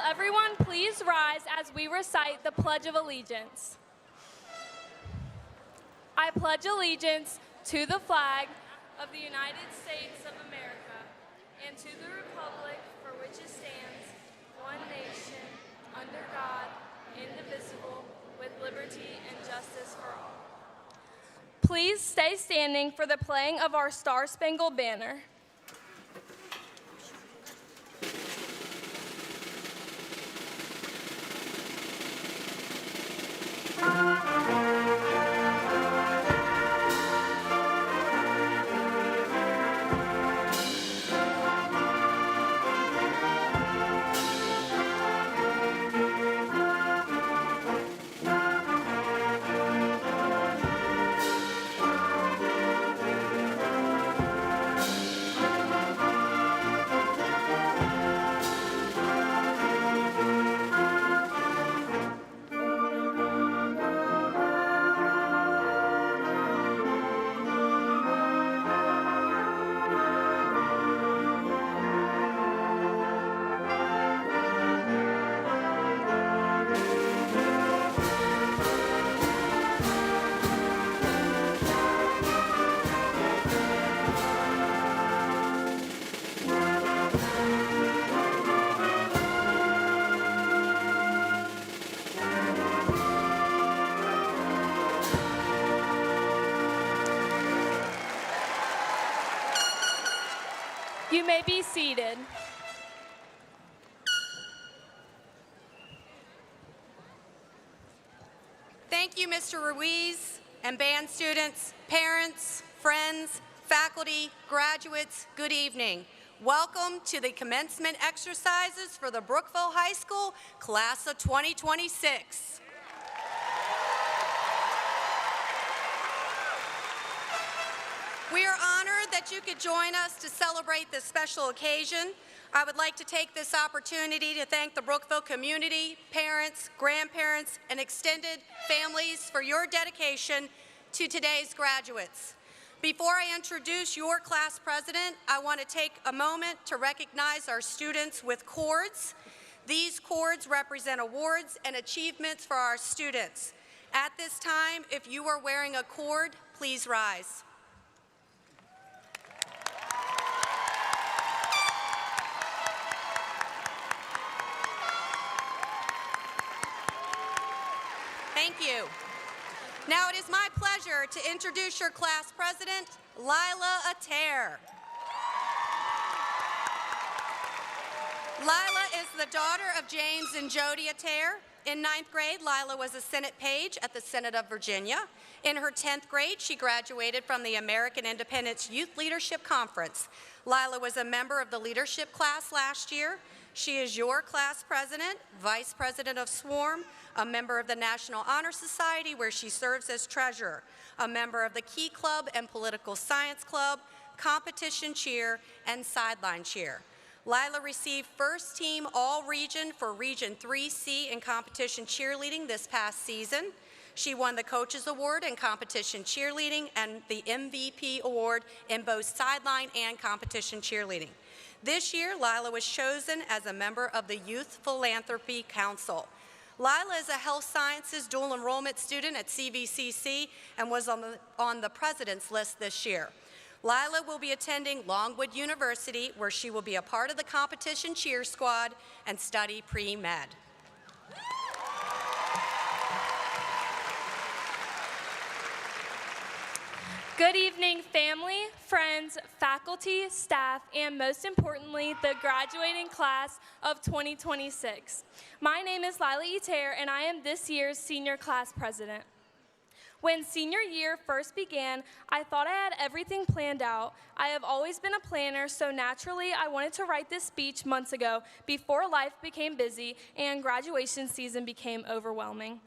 everyone please rise as we recite the Pledge of Allegiance? I pledge allegiance to the flag of the United States of America and to the republic for which it stands, one nation, under God, indivisible, with liberty and justice for all. Please stay standing for the playing of our Star-Spangled Banner. You may be seated. Thank you, Mr. Ruiz, and band students, parents, friends, faculty, graduates, good evening. Welcome to the commencement exercises for the Brookville High School class of 2026. We are honored that you could join us to celebrate this special occasion. I would like to take this opportunity to thank the Brookville community, parents, grandparents, and extended families for your dedication to today's graduates. Before I introduce your class president, I want to take a moment to recognize our students with cords. These cords represent awards and achievements for our students. At this time, if you are wearing a cord, please rise. Thank you. Now it is my pleasure to introduce your class president, Lila Ater. Lila is the daughter of James and Jody Ater. In 9th grade, Lila was a Senate page at the Senate of Virginia. In her 10th grade, she graduated from the American Independence Youth Leadership Conference. Lila was a member of the leadership class last year. She is your class president, vice president of SWARM, a member of the National Honor Society where she serves as treasurer, a member of the Key Club and Political Science Club, competition cheer, and sideline cheer. Lila received first team all-region for Region 3C in competition cheerleading this past season. She won the Coaches Award in competition cheerleading and the MVP award in both sideline and competition cheerleading. This year, Lila was chosen as a member of the Youth Philanthropy Council. Lila is a health sciences dual enrollment student at CVCC and was on the president's list this year. Lila will be attending Longwood University, where she will be a part of the competition cheer squad and study pre-med. Good evening, family, friends, faculty, staff, and most importantly, the graduating class of 2026. My name is Lila Ater, and I am this year's senior class president. When senior year first began, I thought I had everything planned out. I have always been a planner, so naturally I wanted to write this speech months ago before life became busy and graduation season became overwhelming.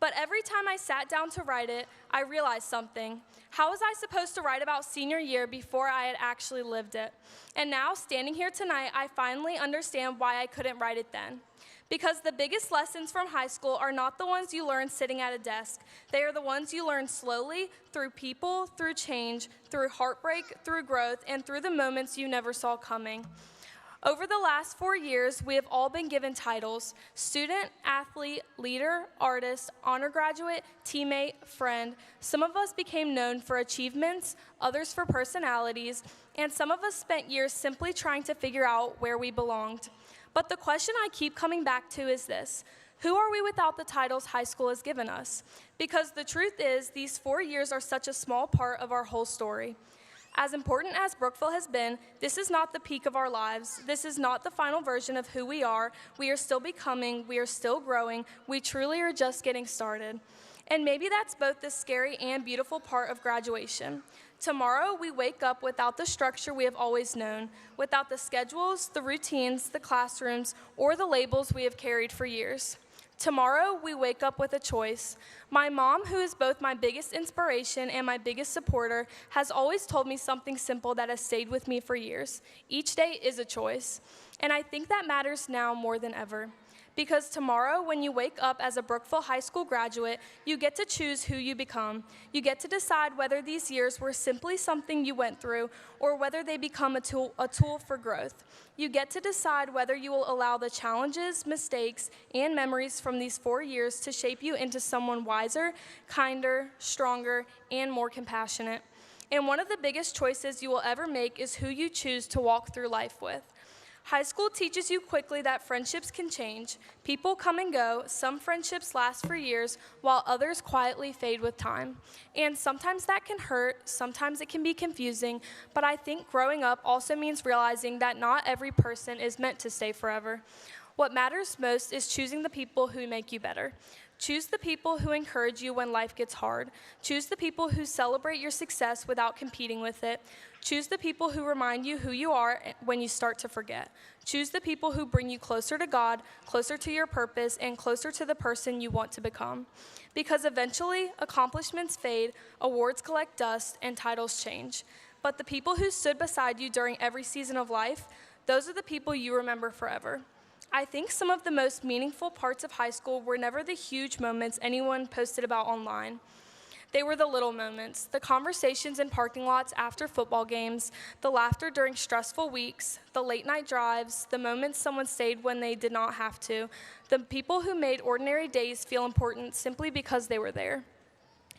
But every time I sat down to write it, I realized something. How was I supposed to write about senior year before I had actually lived it? And now, standing here tonight, I finally understand why I couldn't write it then. Because the biggest lessons from high school are not the ones you learn sitting at a desk. They are the ones you learn slowly, through people, through change, through heartbreak, through growth, and through the moments you never saw coming. Over the last 4 years, we have all been given titles: student, athlete, leader, artist, honor graduate, teammate, friend. Some of us became known for achievements, others for personalities, and some of us spent years simply trying to figure out where we belonged. But the question I keep coming back to is this: who are we without the titles high school has given us? Because the truth is, these 4 years are such a small part of our whole story. As important as Brookville has been, this is not the peak of our lives. This is not the final version of who we are. We are still becoming, we are still growing. We truly are just getting started. And maybe that's both the scary and beautiful part of graduation. Tomorrow, we wake up without the structure we have always known, without the schedules, the routines, the classrooms, or the labels we have carried for years. Tomorrow, we wake up with a choice. My mom, who is both my biggest inspiration and my biggest supporter, has always told me something simple that has stayed with me for years. Each day is a choice. And I think that matters now more than ever. Because tomorrow, when you wake up as a Brookville High School graduate, you get to choose who you become. You get to decide whether these years were simply something you went through or whether they become a tool for growth. You get to decide whether you will allow the challenges, mistakes, and memories from these 4 years to shape you into someone wiser, kinder, stronger, and more compassionate. And one of the biggest choices you will ever make is who you choose to walk through life with. High school teaches you quickly that friendships can change. People come and go. Some friendships last for years, while others quietly fade with time. And sometimes that can hurt, sometimes it can be confusing, but I think growing up also means realizing that not every person is meant to stay forever. What matters most is choosing the people who make you better. Choose the people who encourage you when life gets hard. Choose the people who celebrate your success without competing with it. Choose the people who remind you who you are when you start to forget. Choose the people who bring you closer to God, closer to your purpose, and closer to the person you want to become. Because eventually, accomplishments fade, awards collect dust, and titles change. But the people who stood beside you during every season of life, those are the people you remember forever. I think some of the most meaningful parts of high school were never the huge moments anyone posted about online. They were the little moments, the conversations in parking lots after football games, the laughter during stressful weeks, the late-night drives, the moments someone stayed when they did not have to, the people who made ordinary days feel important simply because they were there.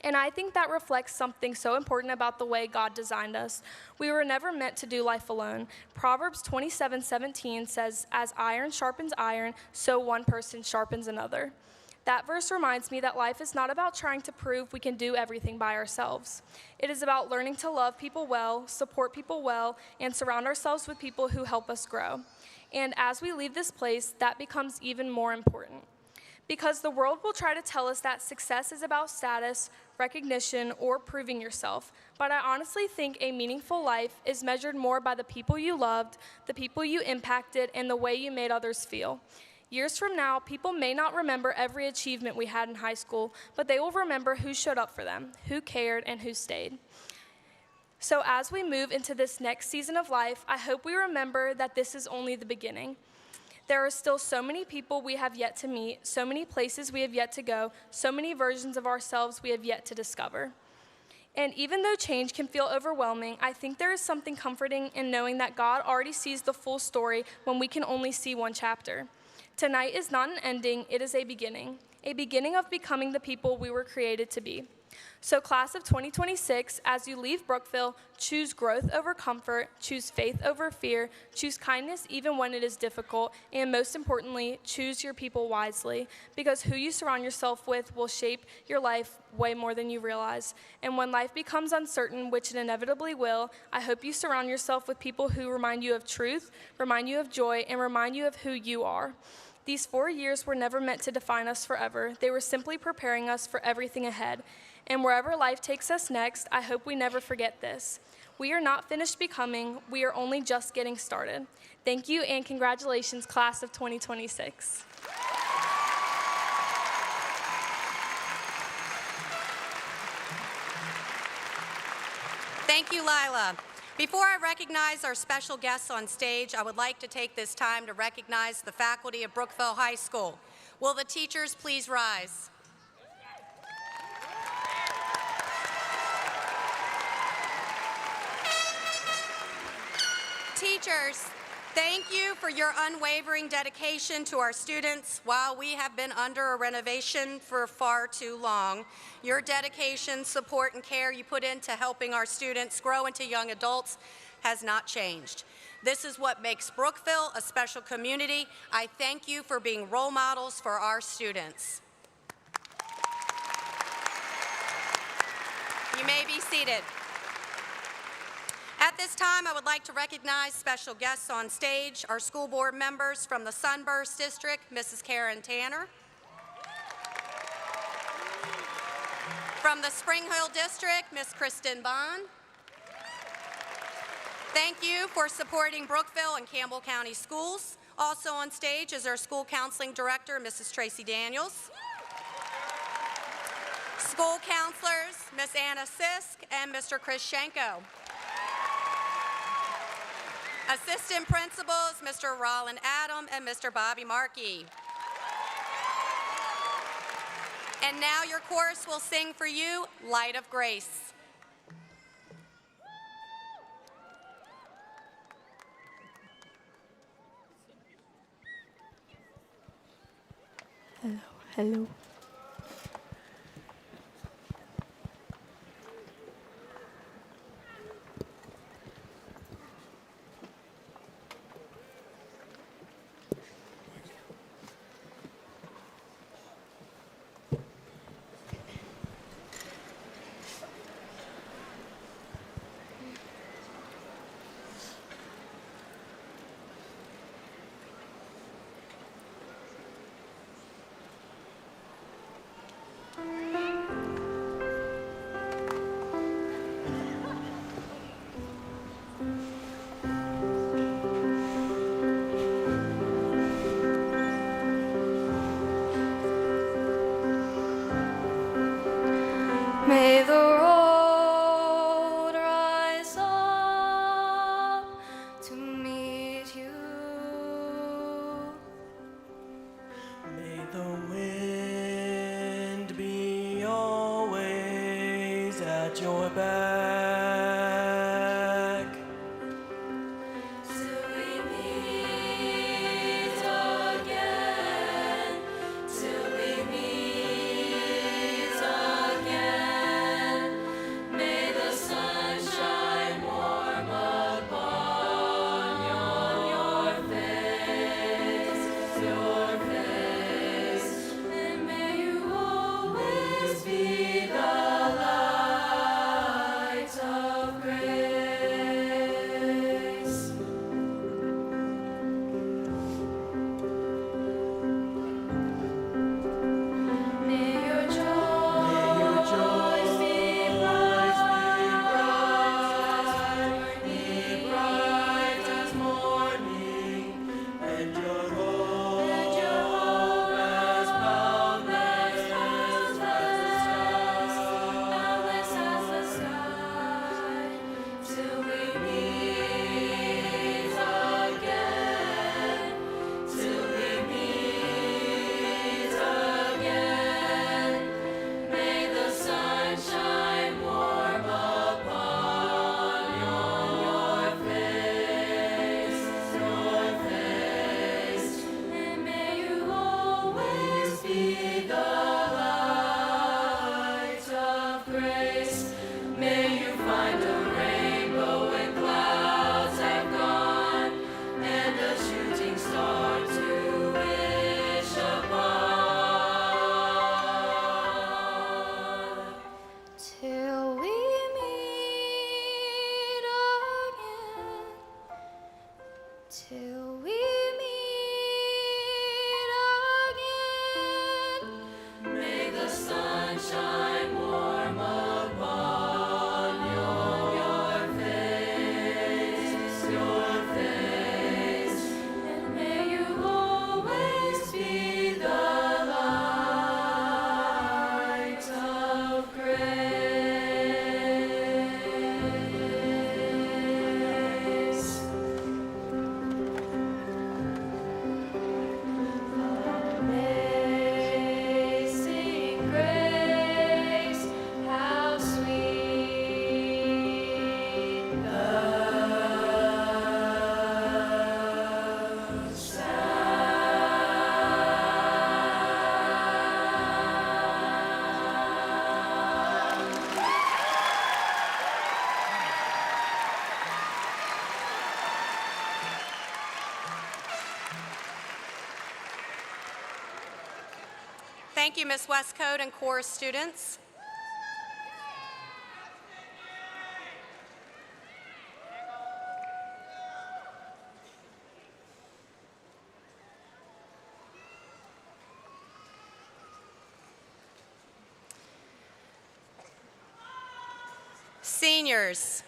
And I think that reflects something so important about the way God designed us. We were never meant to do life alone. Proverbs 27:17 says, "As iron sharpens iron, so one person sharpens another." That verse reminds me that life is not about trying to prove we can do everything by ourselves. It is about learning to love people well, support people well, and surround ourselves with people who help us grow. And as we leave this place, that becomes even more important. Because the world will try to tell us that success is about status, recognition, or proving yourself. But I honestly think a meaningful life is measured more by the people you loved, the people you impacted, and the way you made others feel. Years from now, people may not remember every achievement we had in high school, but they will remember who showed up for them, who cared, and who stayed. So as we move into this next season of life, I hope we remember that this is only the beginning. There are still so many people we have yet to meet, so many places we have yet to go, so many versions of ourselves we have yet to discover. And even though change can feel overwhelming, I think there is something comforting in knowing that God already sees the full story when we can only see one chapter. Tonight is not an ending, it is a beginning of becoming the people we were created to be. So class of 2026, as you leave Brookville, choose growth over comfort, choose faith over fear, choose kindness even when it is difficult, and most importantly, choose your people wisely, because who you surround yourself with will shape your life way more than you realize. And when life becomes uncertain, which it inevitably will, I hope you surround yourself with people who remind you of truth, remind you of joy, and remind you of who you are. These 4 years were never meant to define us forever. They were simply preparing us for everything ahead. And wherever life takes us next, I hope we never forget this. We are not finished becoming, we are only just getting started. Thank you and congratulations, class of 2026. Thank you, Lila. Before I recognize our special guests on stage, I would like to take this time to recognize the faculty of Brookville High School. Will the teachers please rise? Teachers, Thank you for your unwavering dedication to our students while we have been under a renovation for far too long. Your dedication, support, and care you put into helping our students grow into young adults has not changed. This is what makes Brookville a special community. I thank you for being role models for our students. You may be seated. At this time, I would like to recognize special guests on stage, our school board members from the Sunburst District, Mrs. Karen Tanner. From the Spring Hill District, Ms. Kristen Bond. Thank you for supporting Brookville and Campbell County Schools. Also on stage is our school counseling director, Mrs. Tracy Daniels. School counselors, Ms. Anna Sisk and Mr. Chris Shenko. Assistant principals, Mr. Rollin Adam and Mr. Bobby Markey. And now your chorus will sing for you, Light of Grace. Hello, hello. May the road rise up to meet you. May the wind be always at your back. Till we meet again, till we meet again. May the sunshine warm upon your face, and may you always be the light of grace. May your joys be bright as morning, and your hope as boundless as the sky, till we meet again, till we meet again. May the sunshine warm upon your face, and may you always be the light of grace. May you find a rainbow when clouds have gone, and a shooting star to wish upon. Till we meet again, till we meet again. May the sunshine warm upon your face, and may you always be the light of grace. Thank you, Ms. Westcote and chorus students. Seniors,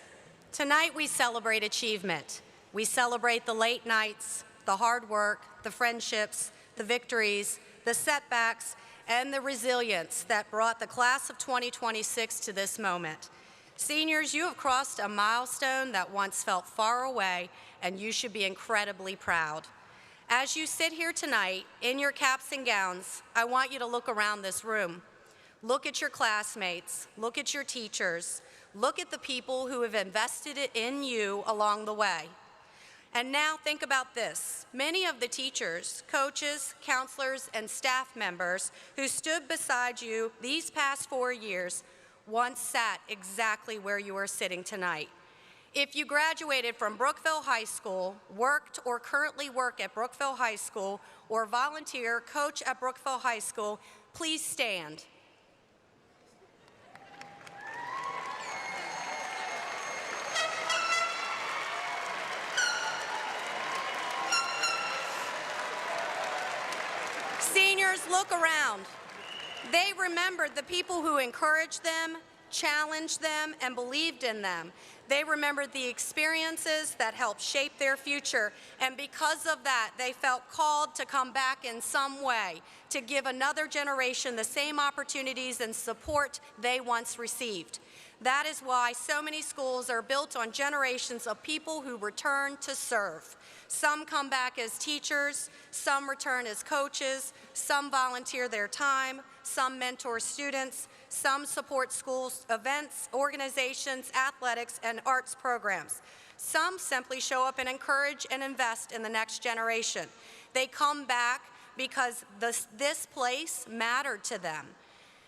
tonight we celebrate achievement. We celebrate the late nights, the hard work, the friendships, the victories, the setbacks, and the resilience that brought the class of 2026 to this moment. Seniors, you have crossed a milestone that once felt far away, and you should be incredibly proud. As you sit here tonight in your caps and gowns, I want you to look around this room. Look at your classmates, look at your teachers, look at the people who have invested it in you along the way. And now think about this. Many of the teachers, coaches, counselors, and staff members who stood beside you these past 4 years once sat exactly where you are sitting tonight. If you graduated from Brookville High School, worked or currently work at Brookville High School, or volunteer, coach at Brookville High School, please stand. Seniors, look around. They remembered the people who encouraged them, challenged them, and believed in them. They remembered the experiences that helped shape their future, and because of that, they felt called to come back in some way to give another generation the same opportunities and support they once received. That is why so many schools are built on generations of people who return to serve. Some come back as teachers, some return as coaches, some volunteer their time, some mentor students, some support schools, events, organizations, athletics, and arts programs. Some simply show up and encourage and invest in the next generation. They come back because this place mattered to them.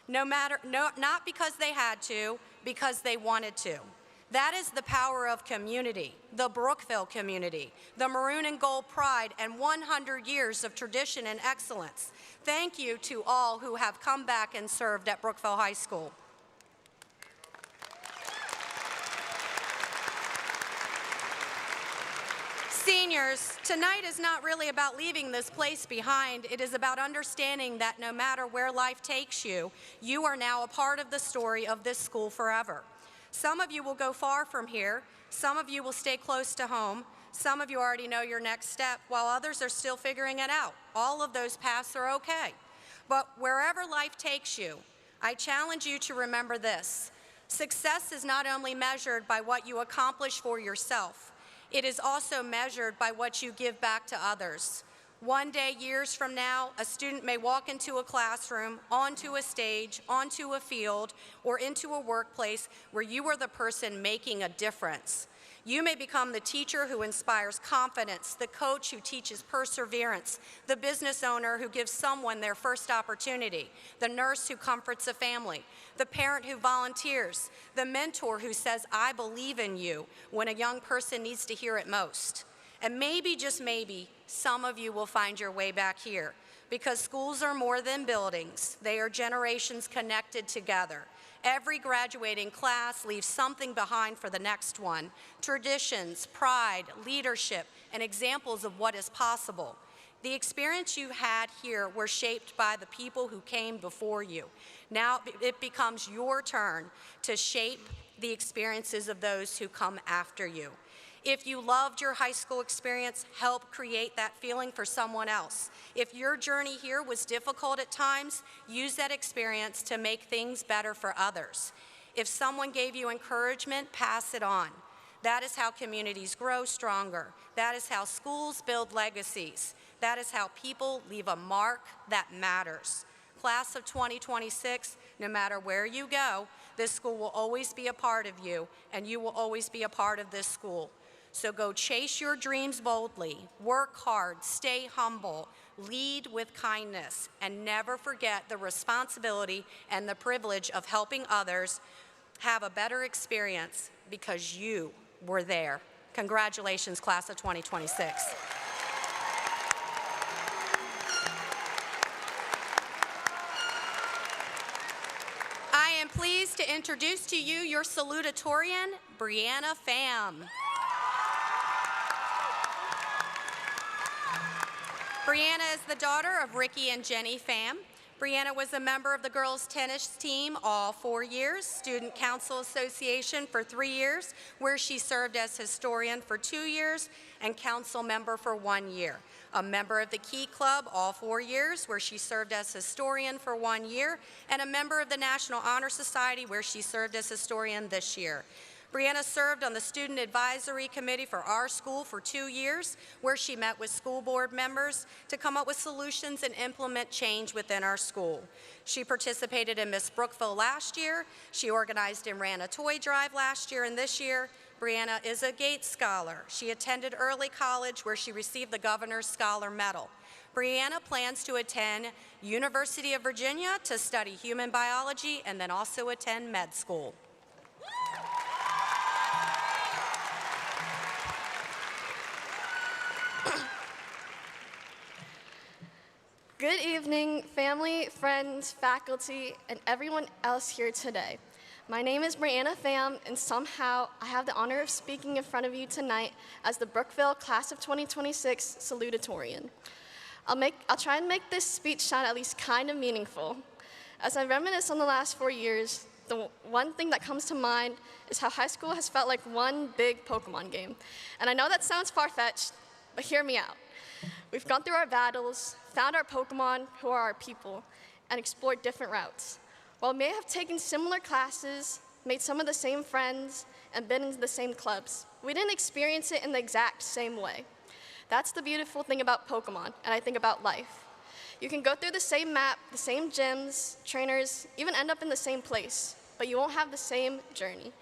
Not because they had to, because they wanted to. That is the power of community, the Brookville community, the maroon and gold pride, and 100 years of tradition and excellence. Thank you to all who have come back and served at Brookville High School. Seniors, tonight is not really about leaving this place behind. It is about understanding that no matter where life takes you, you are now a part of the story of this school forever. Some of you will go far from here. Some of you will stay close to home. Some of you already know your next step, while others are still figuring it out. All of those paths are okay. But wherever life takes you, I challenge you to remember this. Success is not only measured by what you accomplish for yourself, it is also measured by what you give back to others. One day, years from now, a student may walk into a classroom, onto a stage, onto a field, or into a workplace where you are the person making a difference. You may become the teacher who inspires confidence, the coach who teaches perseverance, the business owner who gives someone their first opportunity, the nurse who comforts a family, the parent who volunteers, the mentor who says, "I believe in you," when a young person needs to hear it most. And maybe, just maybe, some of you will find your way back here, because schools are more than buildings. They are generations connected together. Every graduating class leaves something behind for the next one: traditions, pride, leadership, and examples of what is possible. The experience you had here were shaped by the people who came before you. Now it becomes your turn to shape the experiences of those who come after you. If you loved your high school experience, help create that feeling for someone else. If your journey here was difficult at times, use that experience to make things better for others. If someone gave you encouragement, pass it on. That is how communities grow stronger. That is how schools build legacies. That is how people leave a mark that matters. Class of 2026, no matter where you go, this school will always be a part of you, and you will always be a part of this school. So go chase your dreams boldly, work hard, stay humble, lead with kindness, and never forget the responsibility and the privilege of helping others have a better experience because you were there. Congratulations, class of 2026. to introduce to you your salutatorian, Brianna Pham. Brianna is the daughter of Ricky and Jenny Pham. Brianna was a member of the girls' tennis team all 4 years, Student Council Association for 3 years, where she served as historian for 2 years, and council member for 1 year. A member of the Key Club all 4 years, where she served as historian for 1 year, and a member of the National Honor Society, where she served as historian this year. Brianna served on the Student Advisory Committee for our school for 2 years, where she met with school board members to come up with solutions and implement change within our school. She participated in Miss Brookville last year. She organized and ran a toy drive last year and this year. Brianna is a Gates Scholar. She attended early college, where she received the Governor's Scholar Medal. Brianna plans to attend University of Virginia to study human biology and then also attend med school. Good evening, family, friends, faculty, and everyone else here today. My name is Brianna Pham, and somehow I have the honor of speaking in front of you tonight as the Brookville Class of 2026 salutatorian. I'll try and make this speech sound at least kind of meaningful. As I reminisce on the last 4 years, the one thing that comes to mind is how high school has felt like one big Pokemon game. And I know that sounds far-fetched, but hear me out. We've gone through our battles, found our Pokemon, who are our people, and explored different routes. While we may have taken similar classes, made some of the same friends, and been in the same clubs, we didn't experience it in the exact same way. That's the beautiful thing about Pokemon, and I think about life. You can go through the same map, the same gyms, trainers, even end up in the same place, but you won't have the same journey.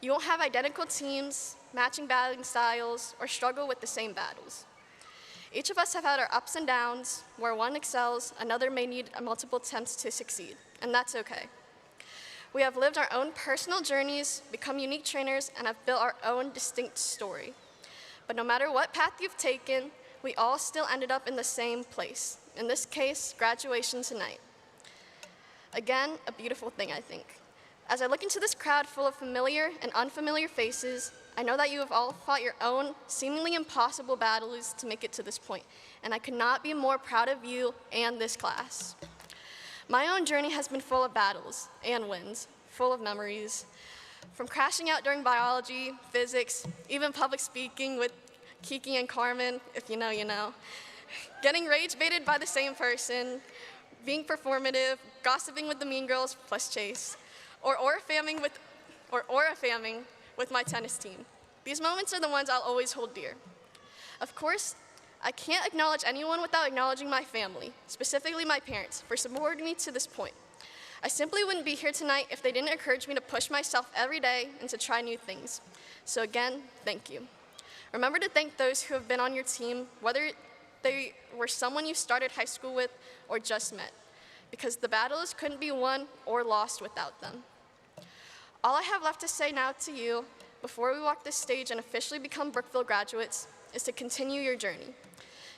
You won't have identical teams, matching battling styles, or struggle with the same battles. Each of us have had our ups and downs, where one excels, another may need multiple attempts to succeed, and that's okay. We have lived our own personal journeys, become unique trainers, and have built our own distinct story. But no matter what path you've taken, we all still ended up in the same place. In this case, graduation tonight. Again, a beautiful thing, I think. As I look into this crowd full of familiar and unfamiliar faces, I know that you have all fought your own seemingly impossible battles to make it to this point, and I could not be more proud of you and this class. My own journey has been full of battles and wins, full of memories. From crashing out during biology, physics, even public speaking with Kiki and Carmen, if you know, you know. Getting rage baited by the same person, being performative, gossiping with the mean girls plus Chase, or aura famming with my tennis team. These moments are the ones I'll always hold dear. Of course, I can't acknowledge anyone without acknowledging my family, specifically my parents, for supporting me to this point. I simply wouldn't be here tonight if they didn't encourage me to push myself every day and to try new things. So again, thank you. Remember to thank those who have been on your team, whether they were someone you started high school with or just met, because the battles couldn't be won or lost without them. All I have left to say now to you, before we walk this stage and officially become Brookville graduates, is to continue your journey.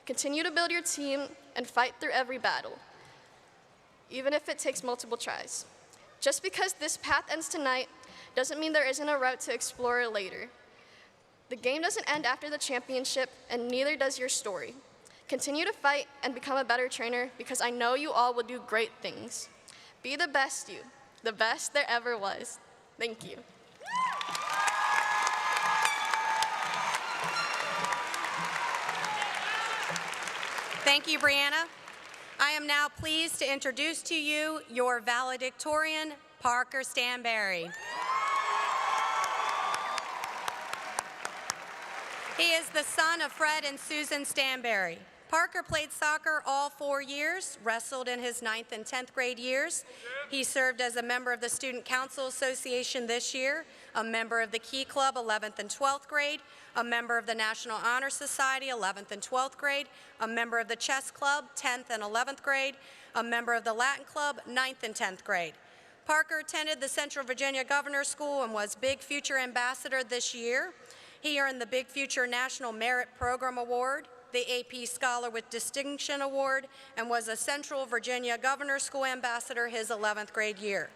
Continue to build your team and fight through every battle, even if it takes multiple tries. Just because this path ends tonight doesn't mean there isn't a route to explore later. The game doesn't end after the championship, and neither does your story. Continue to fight and become a better trainer, because I know you all will do great things. Be the best you, the best there ever was. Thank you. Thank you, Brianna. I am now pleased to introduce to you your valedictorian, Parker Stanberry. He is the son of Fred and Susan Stanberry. Parker played soccer all 4 years, wrestled in his 9th and 10th grade years. He served as a member of the Student Council Association this year, a member of the Key Club 11th and 12th grade, a member of the National Honor Society 11th and 12th grade, a member of the Chess Club 10th and 11th grade, a member of the Latin Club 9th and 10th grade. Parker attended the Central Virginia Governor's School and was Big Future Ambassador this year. He earned the Big Future National Merit Program Award, the AP Scholar with Distinction Award, and was a Central Virginia Governor's School Ambassador his 11th grade year.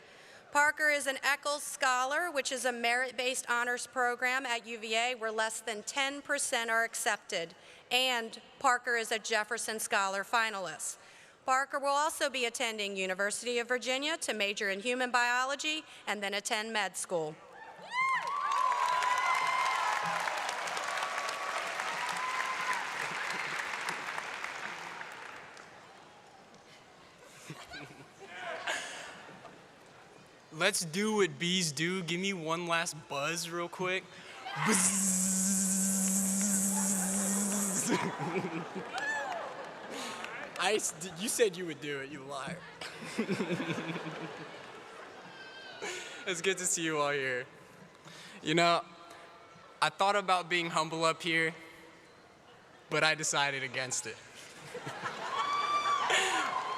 Parker is an Eccles Scholar, which is a merit-based honors program at UVA where less than 10% are accepted. And Parker is a Jefferson Scholar finalist. Parker will also be attending University of Virginia to major in human biology and then attend med school. Let's do what bees do. Give me one last buzz real quick. Buzz. You said you would do it, you liar. It's good to see you all here. You know, I thought about being humble up here, but I decided against it.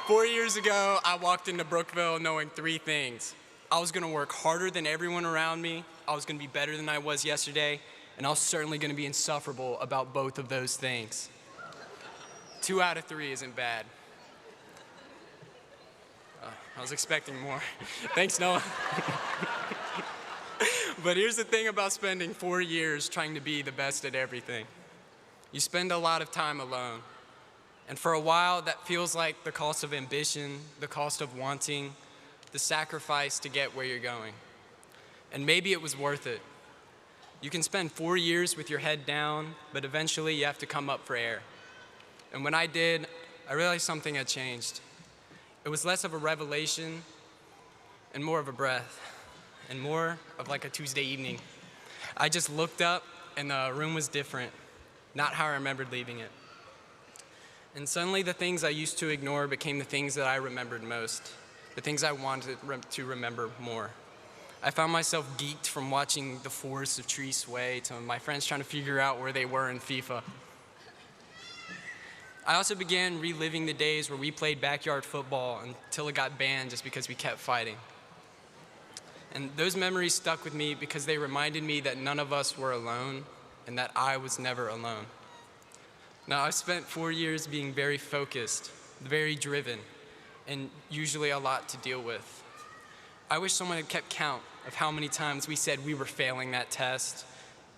4 years ago, I walked into Brookville knowing 3 things. I was gonna work harder than everyone around me, I was gonna be better than I was yesterday, and I was certainly gonna be insufferable about both of those things. 2 out of 3 isn't bad. I was expecting more. Thanks, Noah. But here's the thing about spending 4 years trying to be the best at everything. You spend a lot of time alone. And for a while, that feels like the cost of ambition, the cost of wanting, the sacrifice to get where you're going. And maybe it was worth it. You can spend 4 years with your head down, but eventually you have to come up for air. And when I did, I realized something had changed. It was less of a revelation and more of a breath, and more of like a Tuesday evening. I just looked up and the room was different, not how I remembered leaving it. And suddenly the things I used to ignore became the things that I remembered most, the things I wanted to remember more. I found myself geeked from watching the forests of trees sway to my friends trying to figure out where they were in FIFA. I also began reliving the days where we played backyard football until it got banned just because we kept fighting. And those memories stuck with me because they reminded me that none of us were alone and that I was never alone. Now, I've spent 4 years being very focused, very driven, and usually a lot to deal with. I wish someone had kept count of how many times we said we were failing that test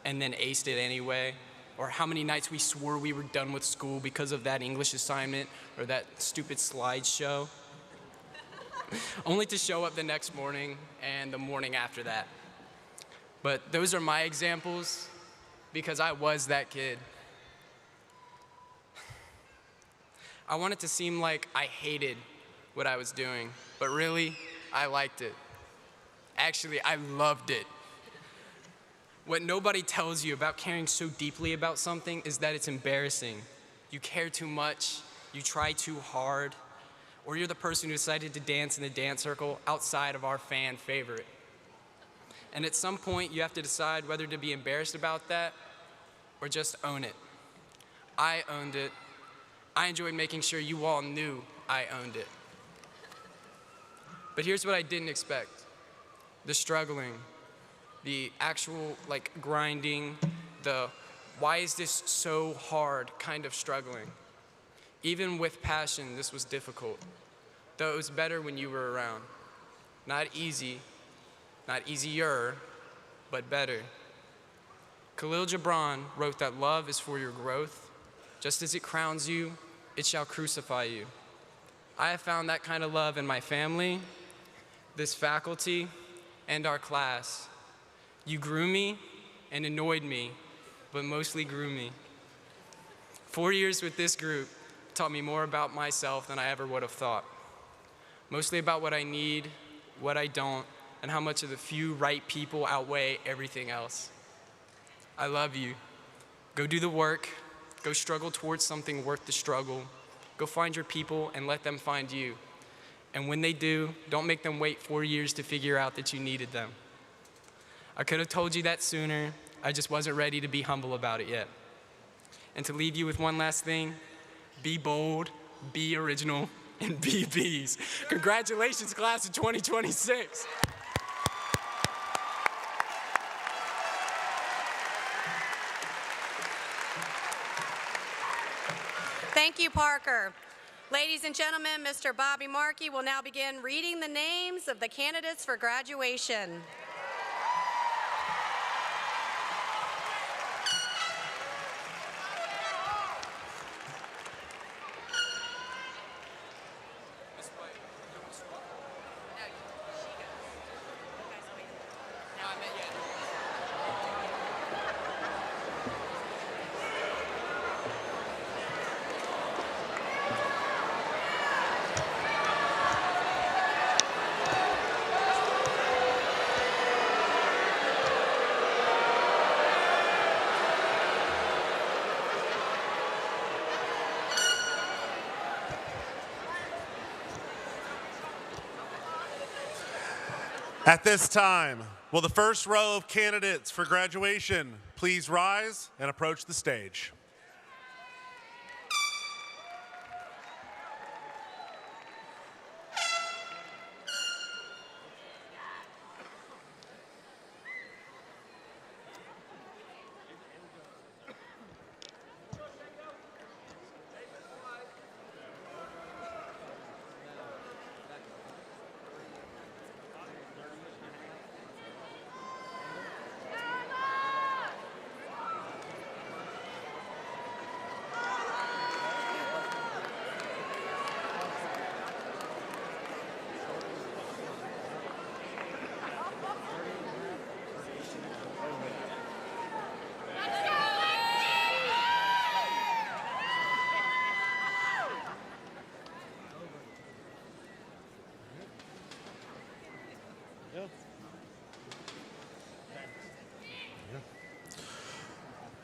and then aced it anyway, or how many nights we swore we were done with school because of that English assignment or that stupid slideshow, only to show up the next morning and the morning after that. But those are my examples because I was that kid. I want it to seem like I hated what I was doing, but really, I liked it. Actually, I loved it. What nobody tells you about caring so deeply about something is that it's embarrassing. You care too much, you try too hard, or you're the person who decided to dance in the dance circle outside of our fan favorite. And at some point, you have to decide whether to be embarrassed about that or just own it. I owned it. I enjoyed making sure you all knew I owned it. But here's what I didn't expect. The struggling, the actual grinding, the why is this so hard kind of struggling. Even with passion, this was difficult, though it was better when you were around. Not easy, not easier, but better. Khalil Gibran wrote that love is for your growth. Just as it crowns you, it shall crucify you. I have found that kind of love in my family, this faculty, and our class. You grew me and annoyed me, but mostly grew me. 4 years with this group taught me more about myself than I ever would have thought. Mostly about what I need, what I don't, and how much of the few right people outweigh everything else. I love you. Go do the work. Go struggle towards something worth the struggle. Go find your people and let them find you. And when they do, don't make them wait 4 years to figure out that you needed them. I could have told you that sooner. I just wasn't ready to be humble about it yet. And to leave you with one last thing, be bold, be original, and be bees. Congratulations, class of 2026. Thank you, Parker. Ladies and gentlemen, Mr. Bobby Markey will now begin reading the names of the candidates for graduation. At this time, will the first row of candidates for graduation please rise and approach the stage?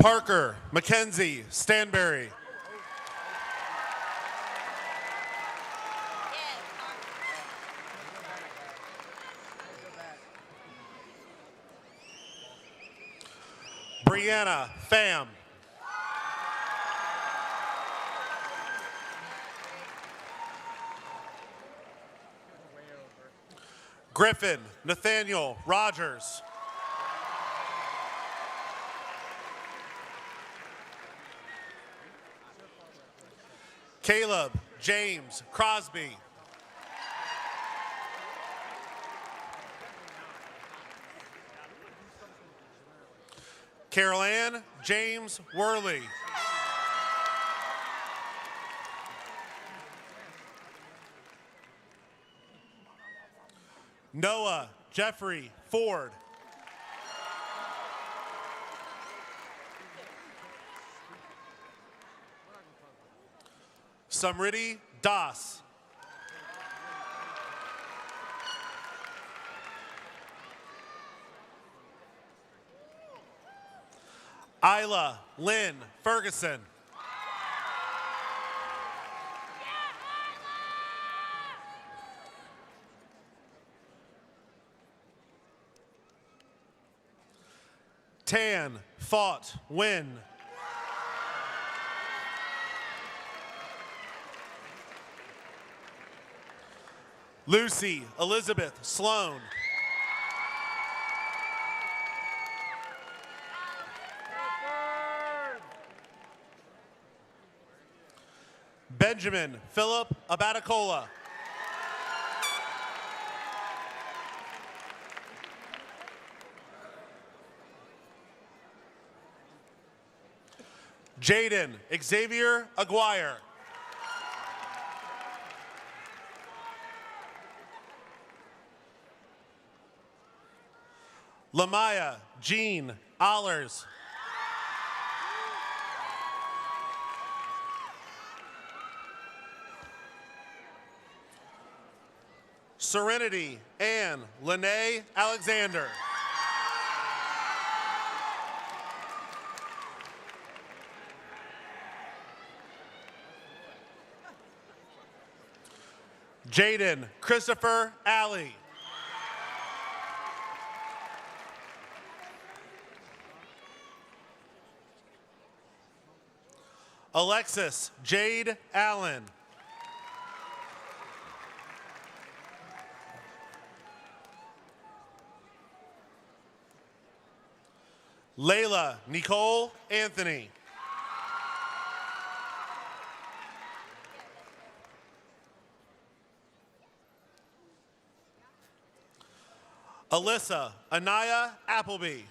Parker Mackenzie Stanberry. Brianna Pham. Griffin Nathaniel Rogers. Caleb James Crosby. Carol Ann James Worley. Noah Jeffrey Ford. Samriti Das. Isla Lynn Ferguson. Tan Fought Win. Lucy Elizabeth Sloan. Benjamin Philip Abatacola. Jaden Xavier Aguirre. Lamaya Jean Allers. Serenity Ann Lene Alexander. Jaden Christopher Alley. Alexis Jade Allen. Layla Nicole Anthony. Alyssa Anaya Appleby.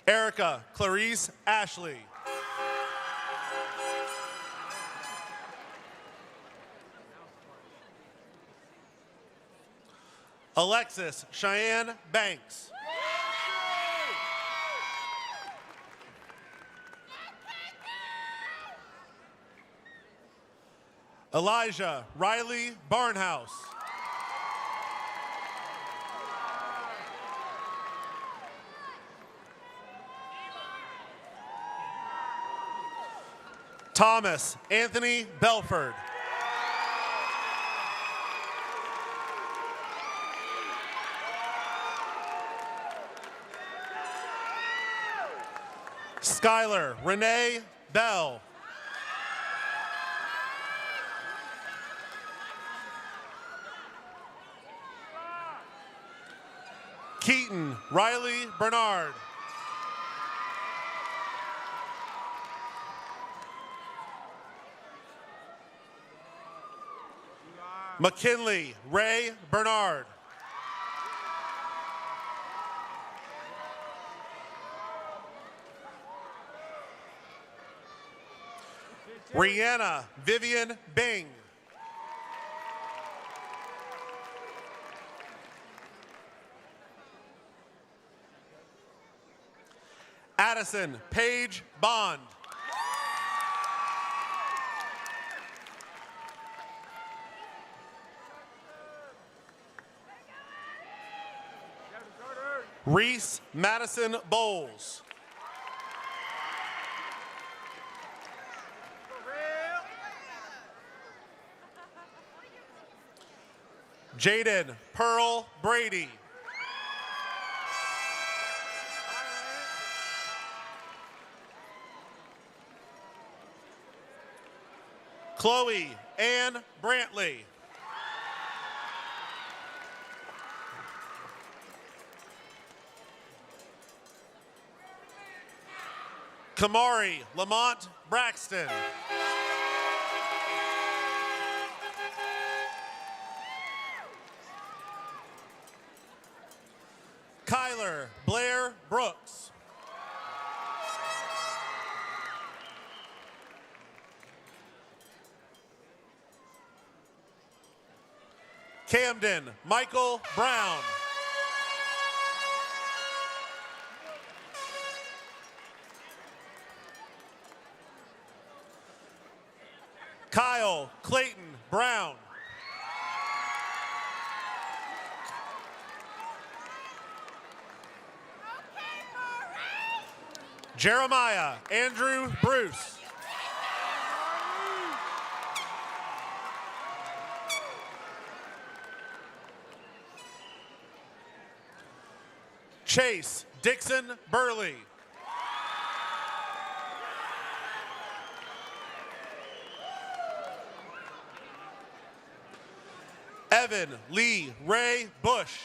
Erica Clarice Ashley. Alexis Cheyenne Banks. Elijah Riley Barnhouse. Thomas Anthony Belford. Skylar Renee Bell. Keaton Riley Bernard. McKinley Ray Bernard. Rihanna Vivian Bing. Addison Paige Bond. Reese Madison Bowles. Jaden Pearl Brady. Chloe Ann Brantley. Kamari Lamont Braxton. Kyler Blair Brooks. Camden Michael Brown. Kyle Clayton Brown. Jeremiah Andrew Bruce. Chase Dixon Burley. Evan Lee Ray Bush.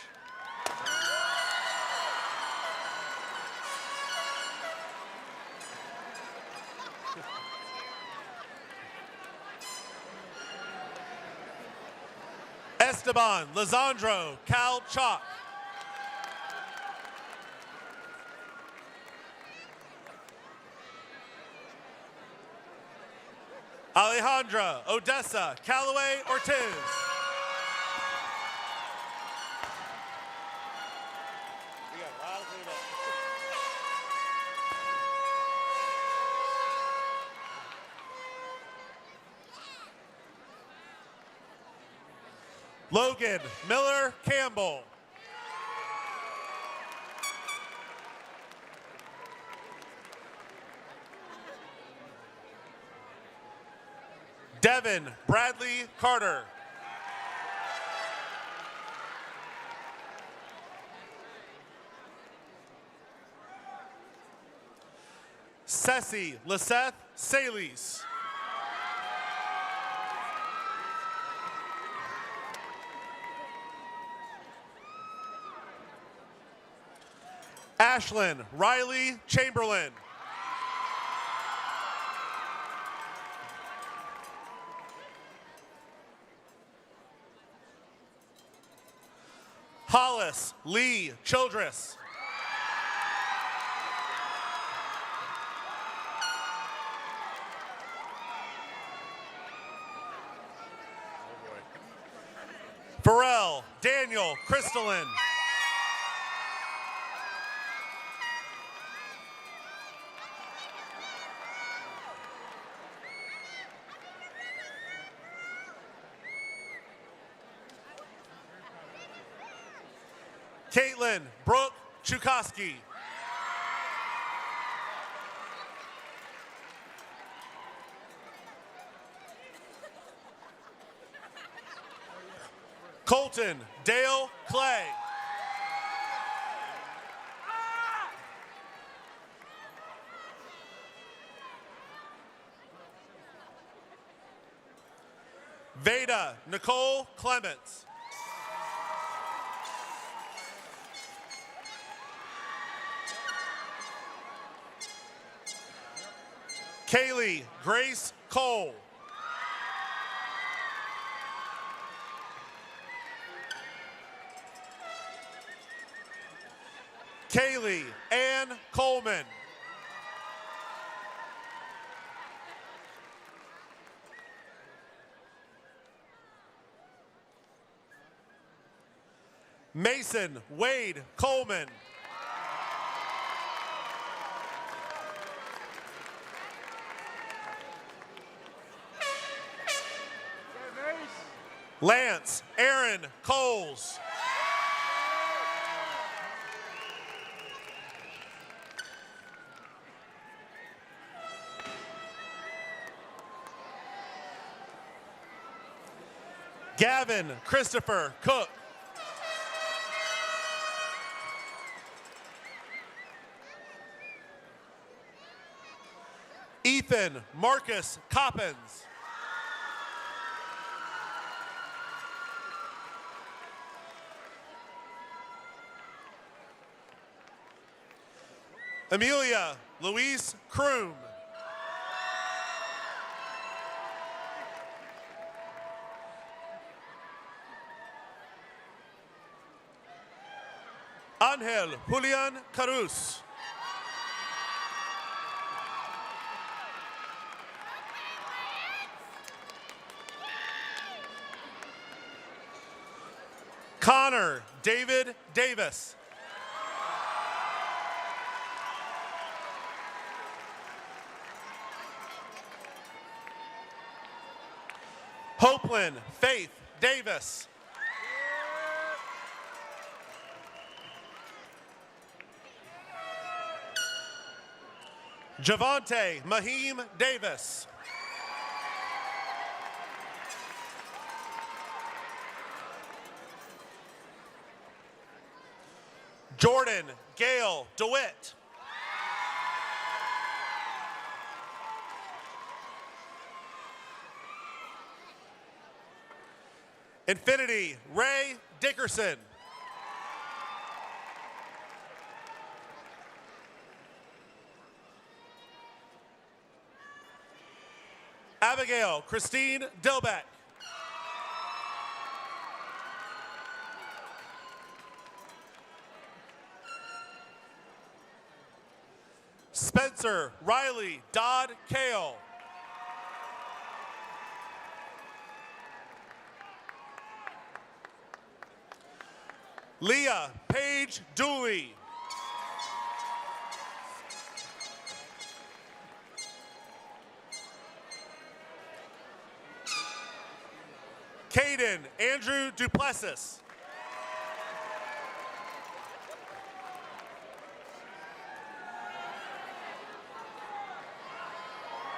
Esteban Lizandro Cal Chalk. Alejandra Odessa Callaway Ortiz. Logan Miller Campbell. Devin Bradley Carter. Ceci Liseth Salies. Ashlyn Riley Chamberlain. Hollis Lee Childress. Pharrell Daniel Crystalline. Caitlin Brooke Chukowski. Colton Dale Clay. Veda Nicole Clements. Kaylee Grace Cole. Kaylee Ann Coleman. Mason Wade Coleman. Lance Aaron Coles. Gavin Christopher Cook. Ethan Marcus Coppins. Amelia Louise Kroom. Angel Julian Carus. Connor David Davis. Hopeland Faith Davis. Javante Mahim Davis. Jordan Gale DeWitt. Infinity Ray Dickerson. Abigail Christine Dilbeck. Spencer Riley Dodd Kale. Leah Paige Dooley. Caden Andrew Duplessis.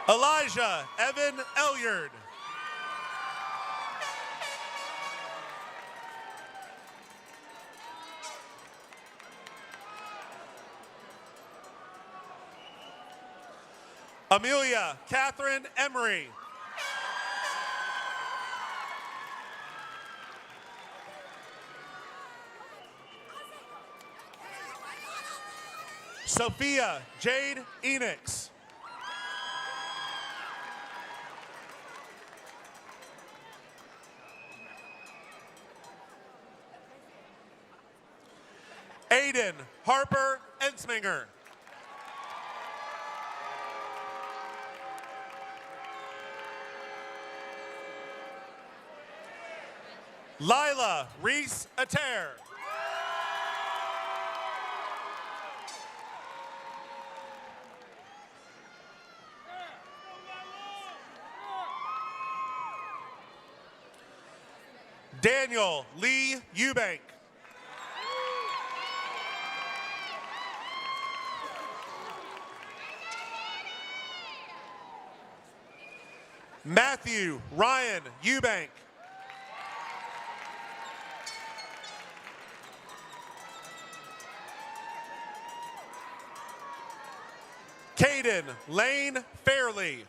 Elijah Evan Elyard. Amelia Catherine Emery. Sophia Jade Enix. Aiden Harper Ensminger. Lila Reese Ater. Daniel Lee Eubank. Matthew Ryan Eubank. Caden Lane Fairley.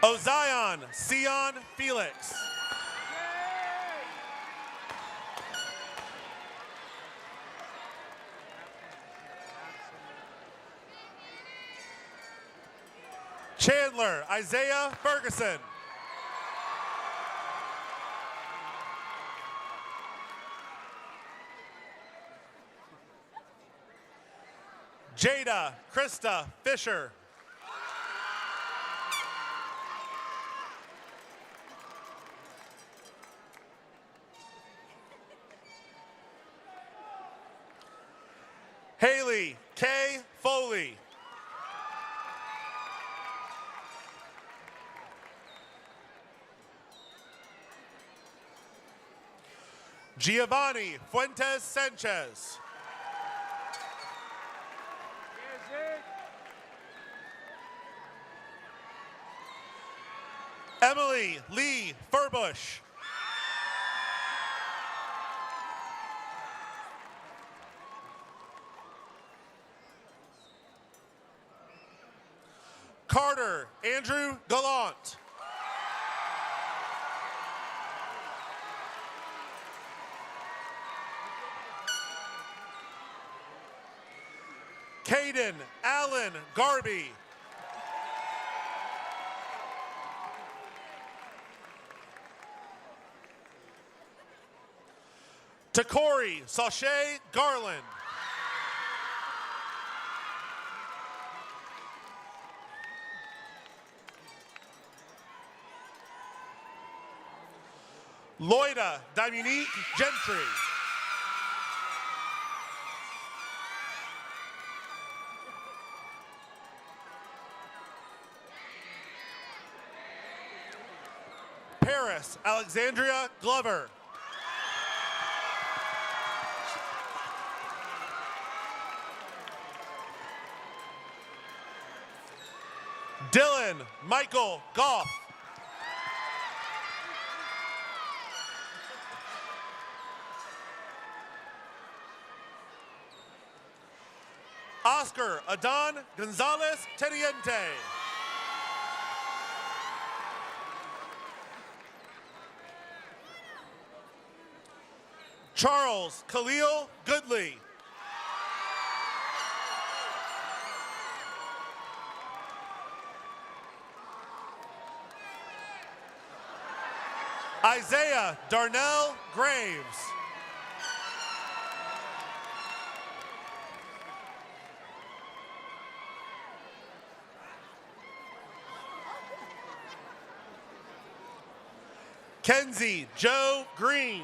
Ozion Sion Felix. Chandler Isaiah Ferguson. Jada Krista Fisher. Haley K. Foley. Giovanni Fuentes Sanchez. Emily Lee Furbush. Carter Andrew Gallant. Caden Allen Garby. Takori Sachet Garland. Loida Dominique Gentry. Paris Alexandria Glover. Dylan Michael Goff. Oscar Adon Gonzalez Teniente. Charles Khalil Goodley. Isaiah Darnell Graves. Kenzie Joe Green.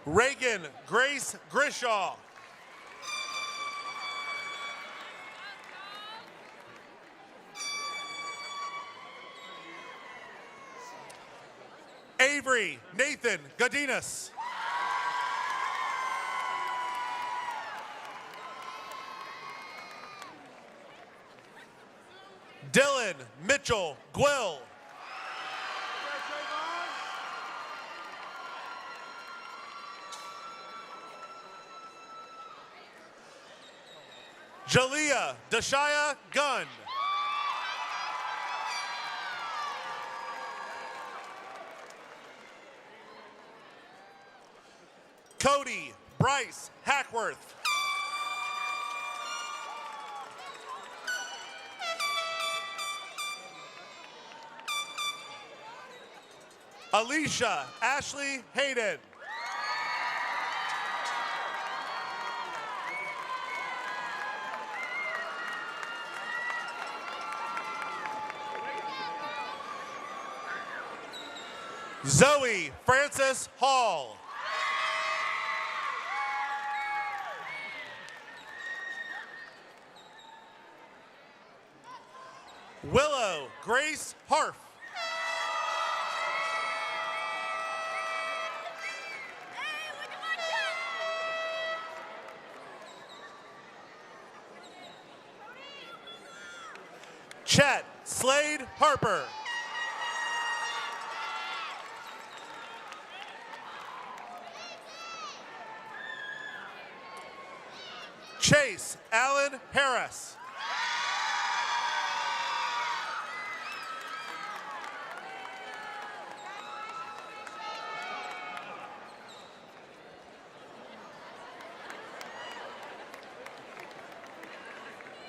Reagan Grace Grishaw. Avery Nathan Godinez. Dylan Mitchell Gwill. Jalea Dashaya Gunn. Cody Bryce Hackworth. Alicia Ashley Hayden. Zoe Frances Hall. Willow Grace Harf. Chet Slade Harper. Chase Allen Harris.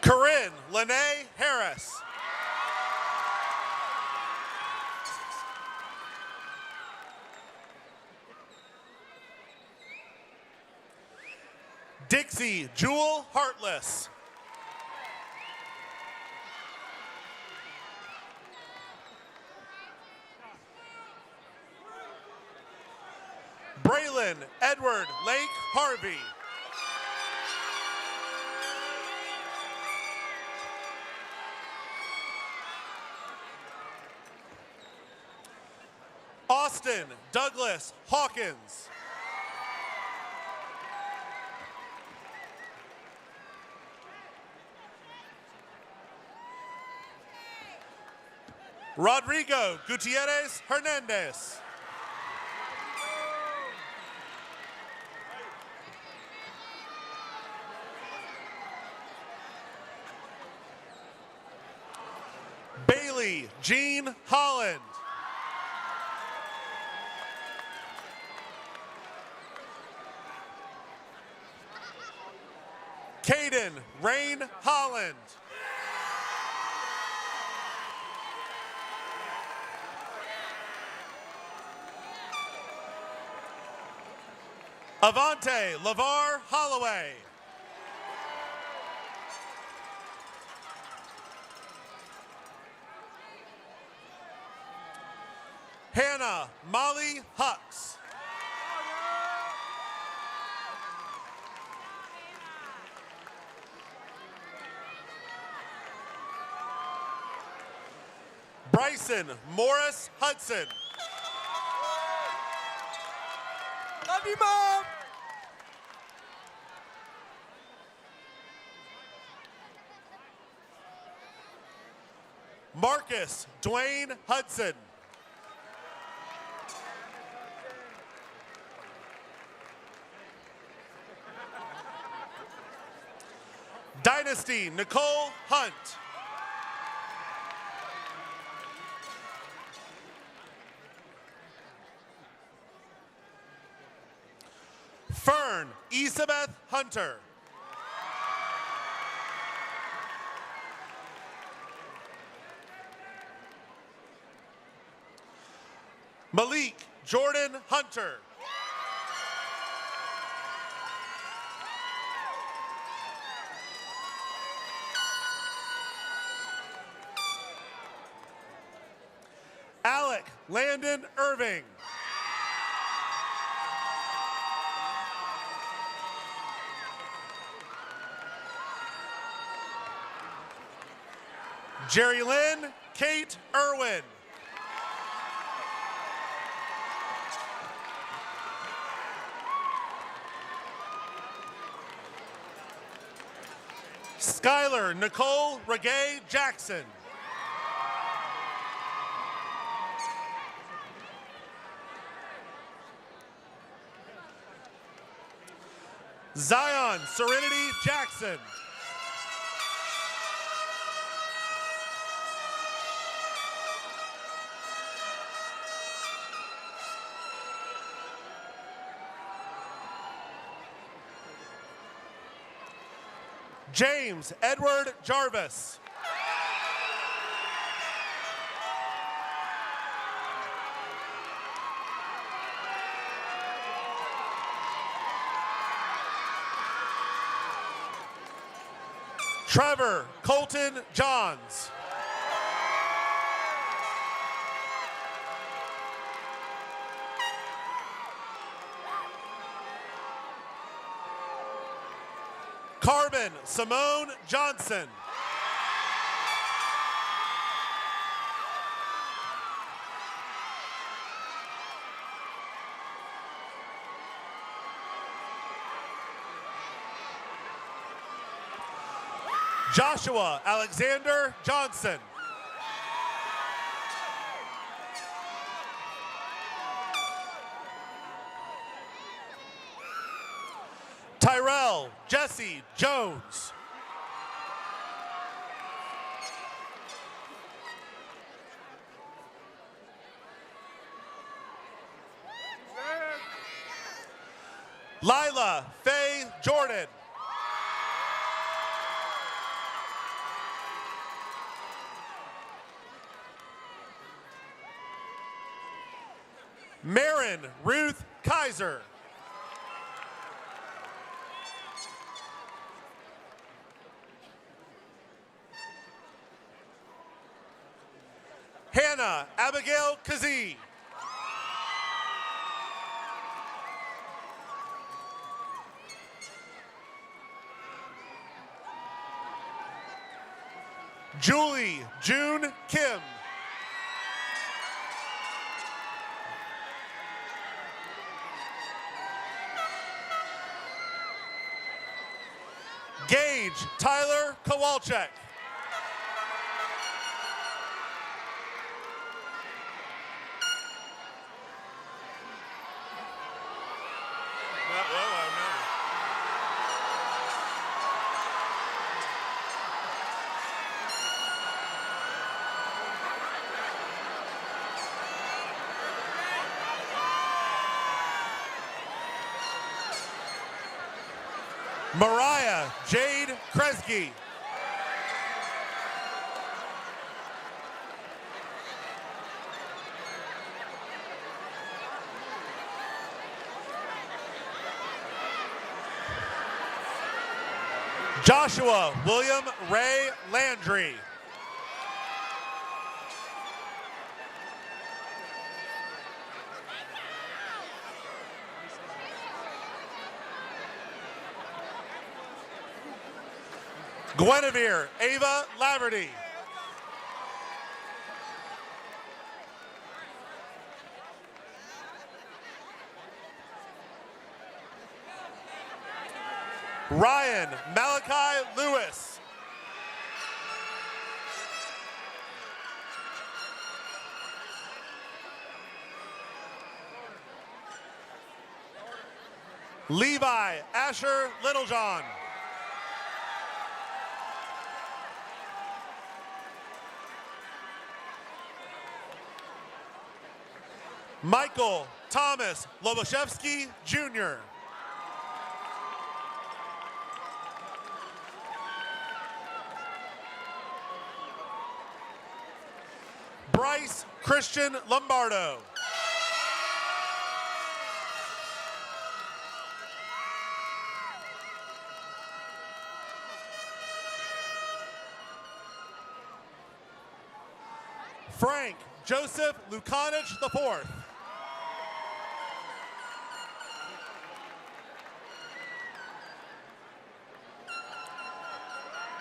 Corinne Lene Harris. Dixie Jewel Heartless. Braylon Edward Lake Harvey. Austin Douglas Hawkins. Rodrigo Gutierrez Hernandez. Bailey Jean Holland. Caden Rain Holland. Avante LaVar Holloway. Hannah Molly Hux. Bryson Morris Hudson. Love you, Mom. Marcus Dwayne Hudson. Dynasty Nicole Hunt. Fern Isabeth Hunter. Malik Jordan Hunter. Alec Landon Irving. Jerry Lynn Kate Irwin. Skylar Nicole Regay Jackson. Zion Serenity Jackson. James Edward Jarvis. Trevor Colton Johns. Carmen Simone Johnson. Joshua Alexander Johnson. Tyrell Jesse Jones. Lila Faye Jordan. Marin Ruth Kaiser. Hannah Abigail Kazee. Julie June Kim. Gage Tyler Kowalczyk. Mariah Jade Kresge. Joshua William Ray Landry. Guinevere Ava Laverty. Ryan Malachi Lewis. Levi Asher Littlejohn. Michael Thomas Loboshevsky Jr. Bryce Christian Lombardo. Frank Joseph Lukanich IV.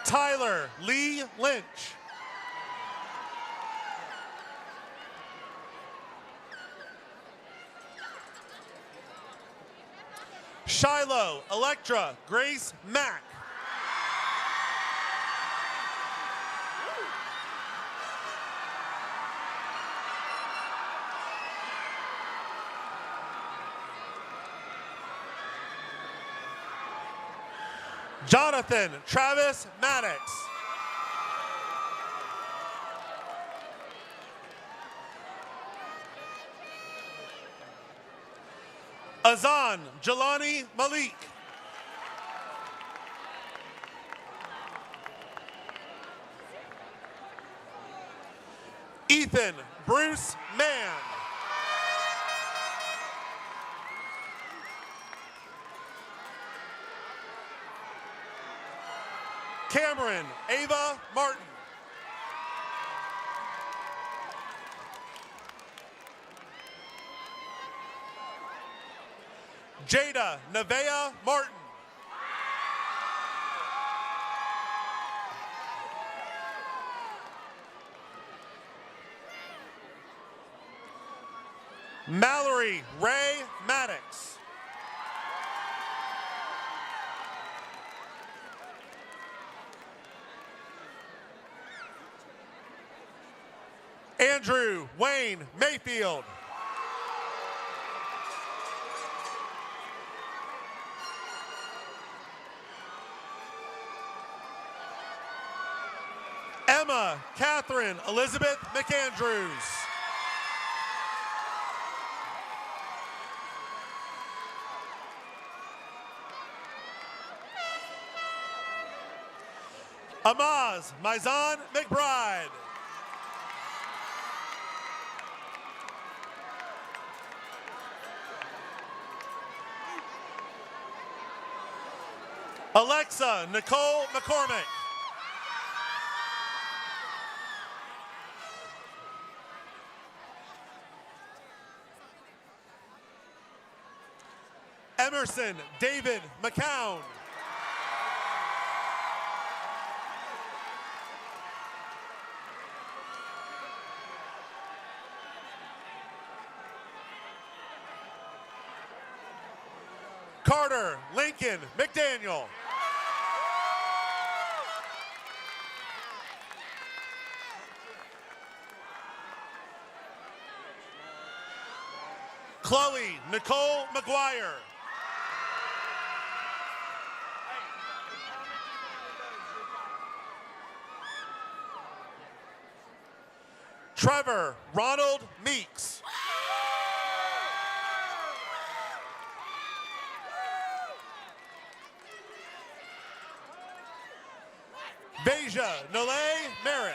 Tyler Lee Lynch. Shiloh Electra Grace Mack. Jonathan Travis Maddox. Azan Jelani Malik. Ethan Bruce Mann. Cameron Ava Martin. Jada Nevea Martin. Mallory Ray Maddox. Andrew Wayne Mayfield. Emma Catherine Elizabeth McAndrews. Amaz Maizan McBride. Alexa Nicole McCormick. Emerson David McCown. Carter Lincoln McDaniel. Chloe Nicole McGuire. Trevor Ronald Meeks. Beja Nole Merritt.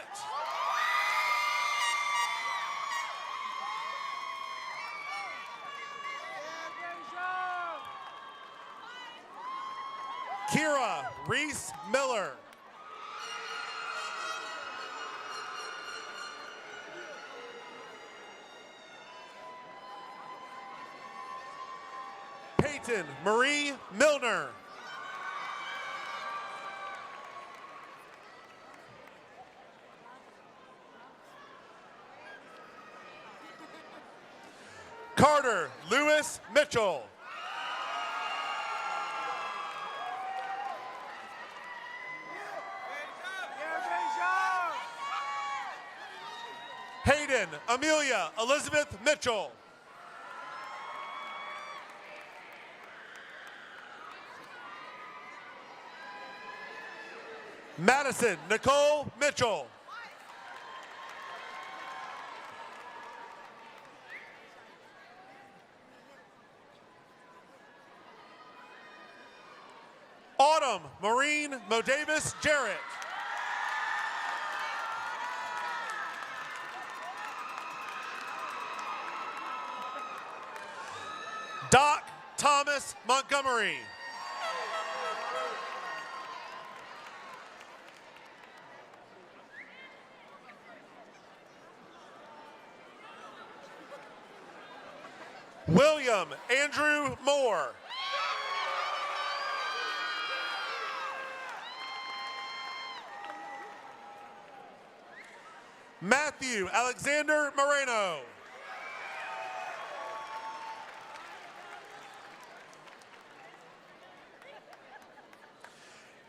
Kira Reese Miller. Peyton Marie Milner. Carter Lewis Mitchell. Hayden Amelia Elizabeth Mitchell. Madison Nicole Mitchell. Autumn Maureen Modavis Jarrett. Doc Thomas Montgomery. William Andrew Moore. Matthew Alexander Moreno.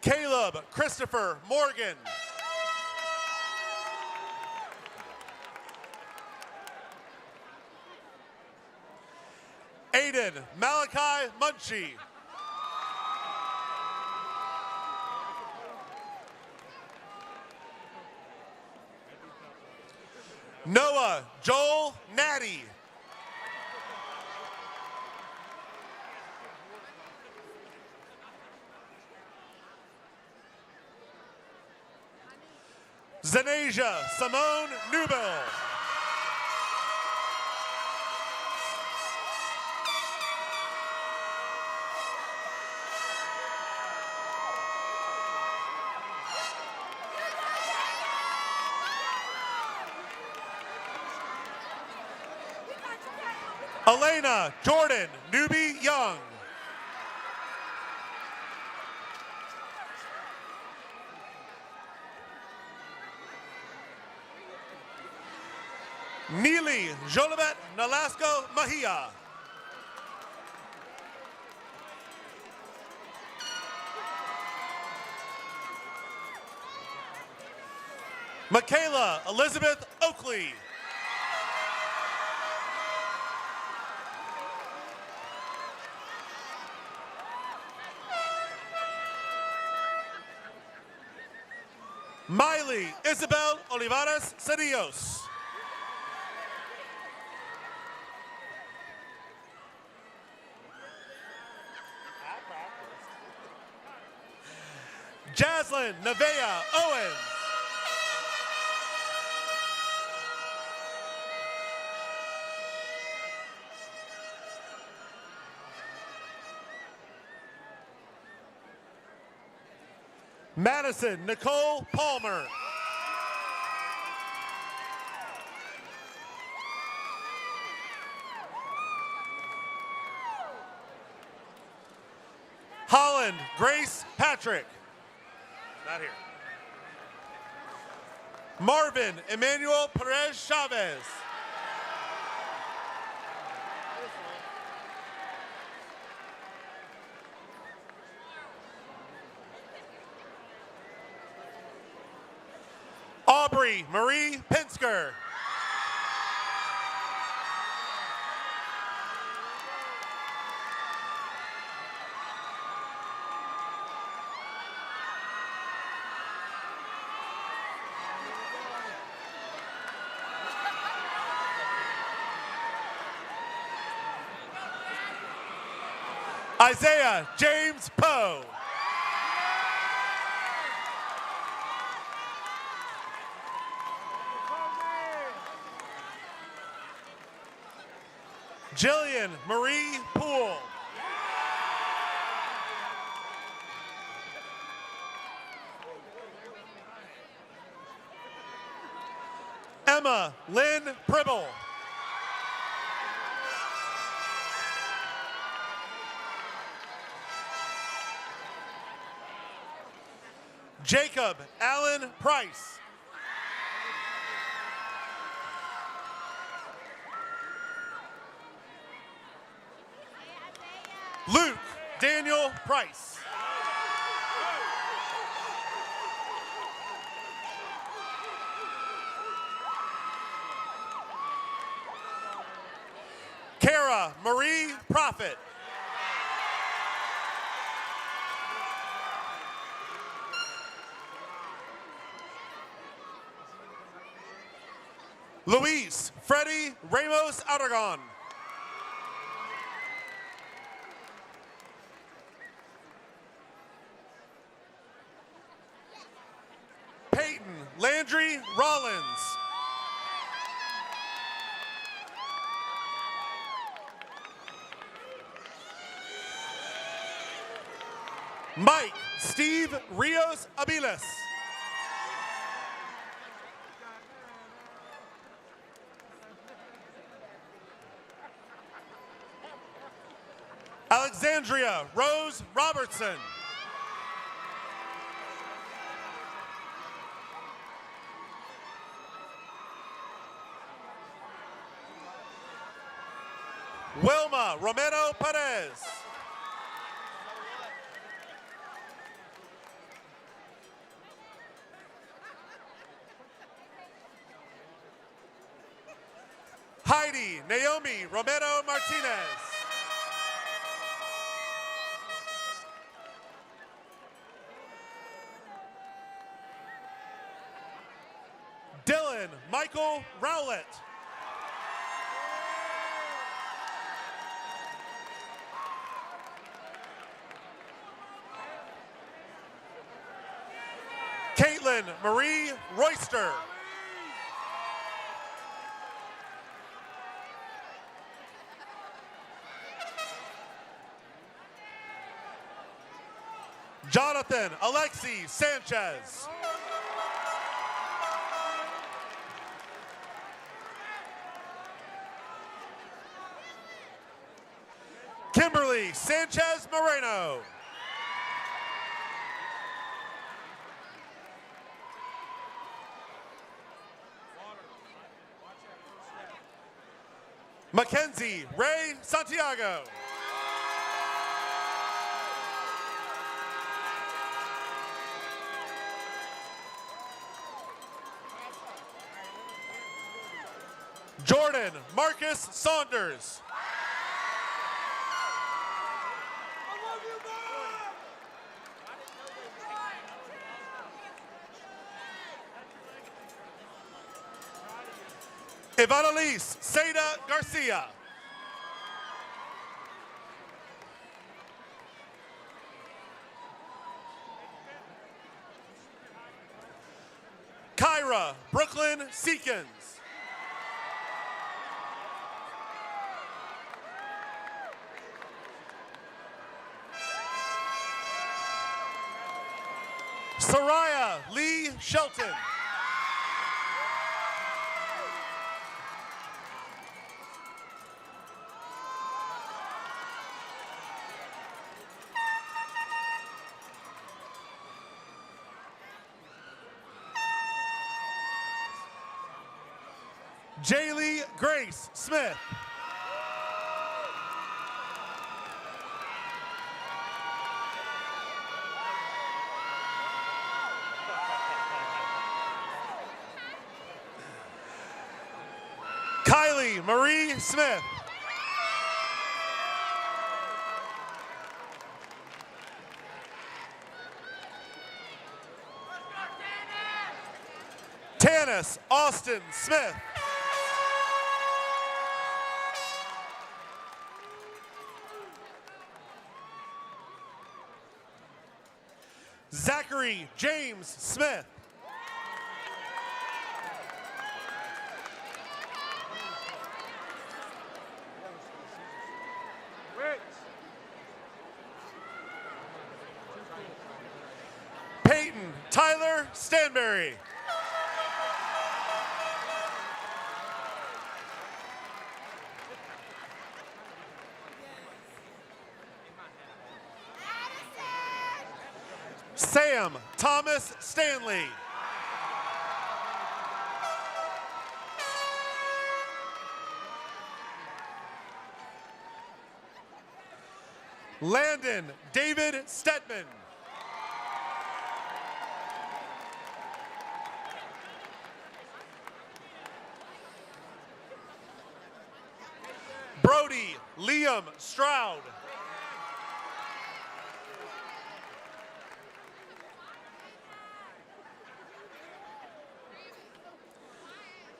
Caleb Christopher Morgan. Aiden Malachi Munchie. Noah Joel Natty. Zanasia Simone Newbell. Elena Jordan Newby Young. Neely Jolibet Nolasco Mahia. Michaela Elizabeth Oakley. Miley Isabel Olivares Cedillos. Jaslyn Nevea Owens. Madison Nicole Palmer. Holland Grace Patrick. Not here. Marvin Emmanuel Perez Chavez. Aubrey Marie Pinsker. Isaiah James Poe. Jillian Marie Poole. Emma Lynn Pribble. Jacob Allen Price. Luke Daniel Price. Kara Marie Prophet. Luis Freddie Ramos Aragon. Peyton Landry Rollins. Mike Steve Rios Abiles. Alexandria Rose Robertson. Wilma Romero Perez. Heidi Naomi Romero Martinez. Dylan Michael Rowlett. Caitlin Marie Royster. Jonathan Alexi Sanchez. Kimberly Sanchez Moreno. Mackenzie Ray Santiago. Jordan Marcus Saunders. Ivanalise Seda Garcia. Kyra Brooklyn Seekins. Soraya Lee Shelton. Jaylee Grace Smith. Kylie Marie Smith. Tanis Austin Smith. Zachary James Smith. Peyton Tyler Stanberry. Sam Thomas Stanley. Landon David Stetman. Brody Liam Stroud.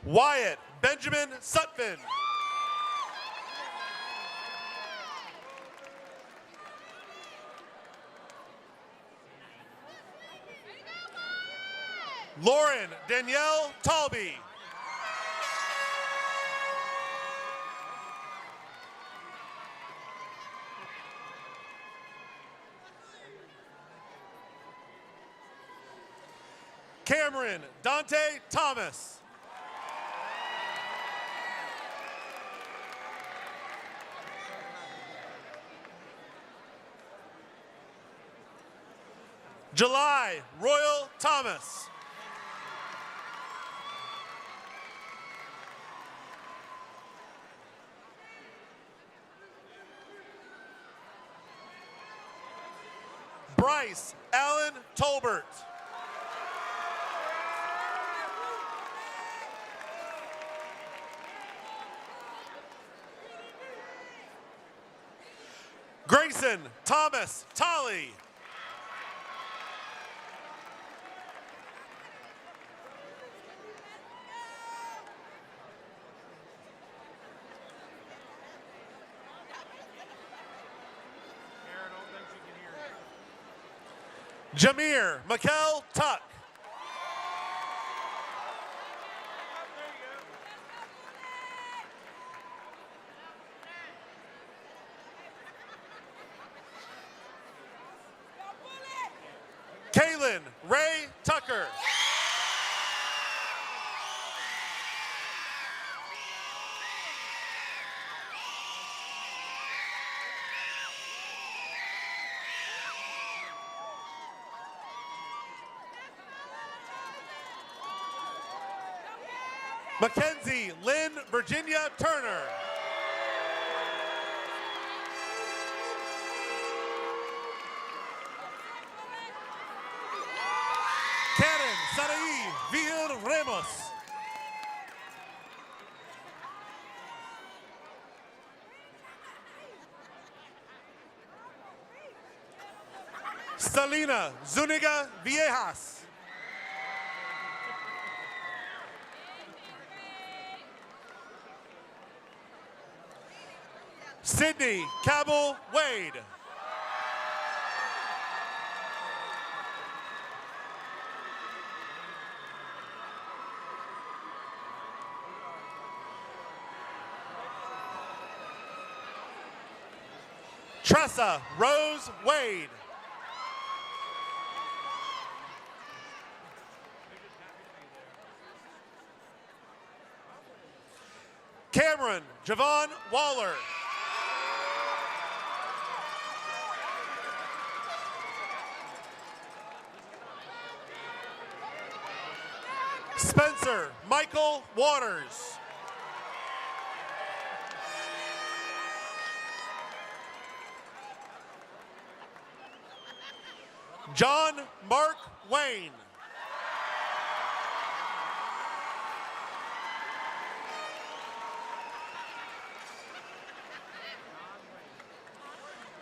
Wyatt Benjamin Sutphin. Lauren Danielle Talby. Cameron Dante Thomas. July Royal Thomas. Bryce Allen Tolbert. Grayson Thomas Tolley. Jameer Mikkel Tuck. Kaylin Ray Tucker. Mackenzie Lynn Virginia Turner. Karen Saraí Vir Ramos. Salina Zuniga Viejas. Sydney Cabell Wade. Tressa Rose Wade. Cameron Javon Waller. Spencer Michael Waters. John Mark Wayne.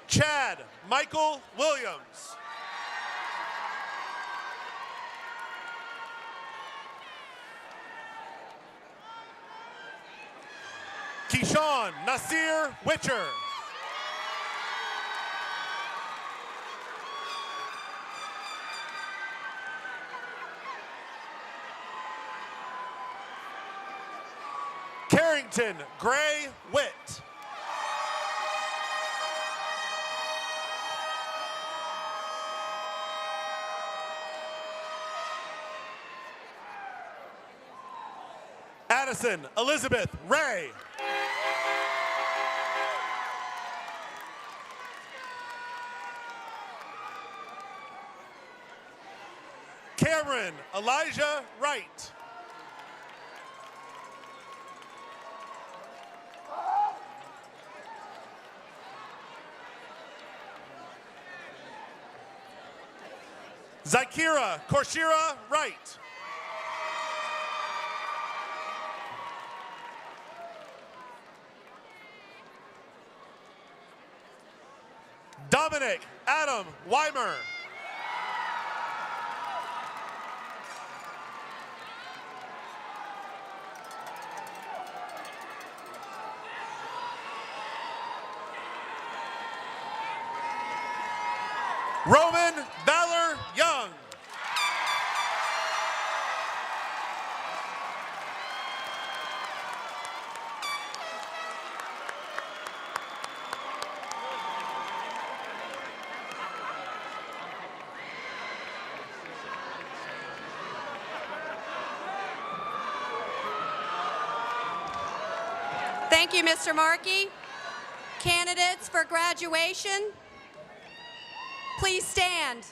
Chad Michael Williams. Keyshawn Nasir Witcher. Carrington Gray Witt. Addison Elizabeth Ray. Cameron Elijah Wright. Zakira Korshira Wright. Dominic Adam Weimer. Roman Valor Young. Thank you, Mr. Markey. Candidates for graduation, please stand.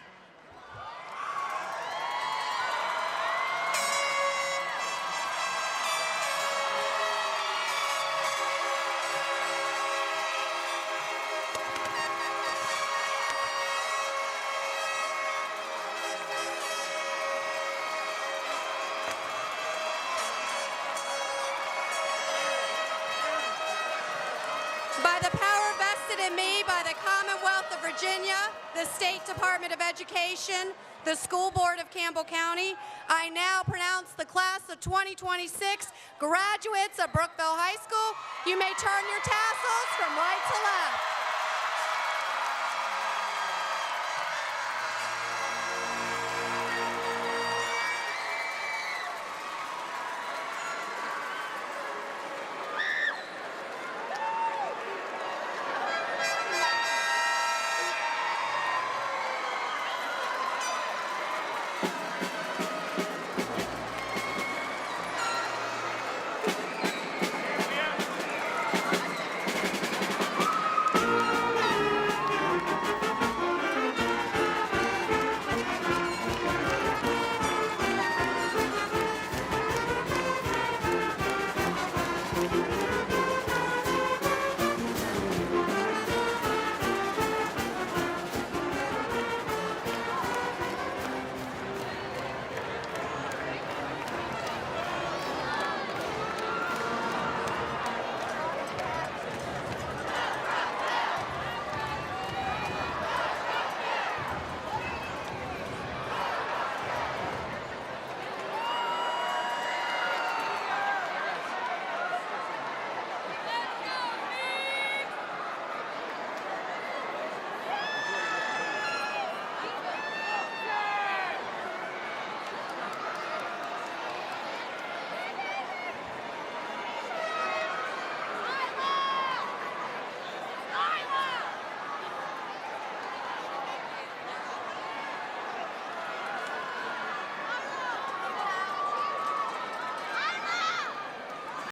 By the power vested in me by the Commonwealth of Virginia, the State Department of Education, the School Board of Campbell County, I now pronounce the class of 2026 graduates of Brookville High School. You may turn your tassels from right to left.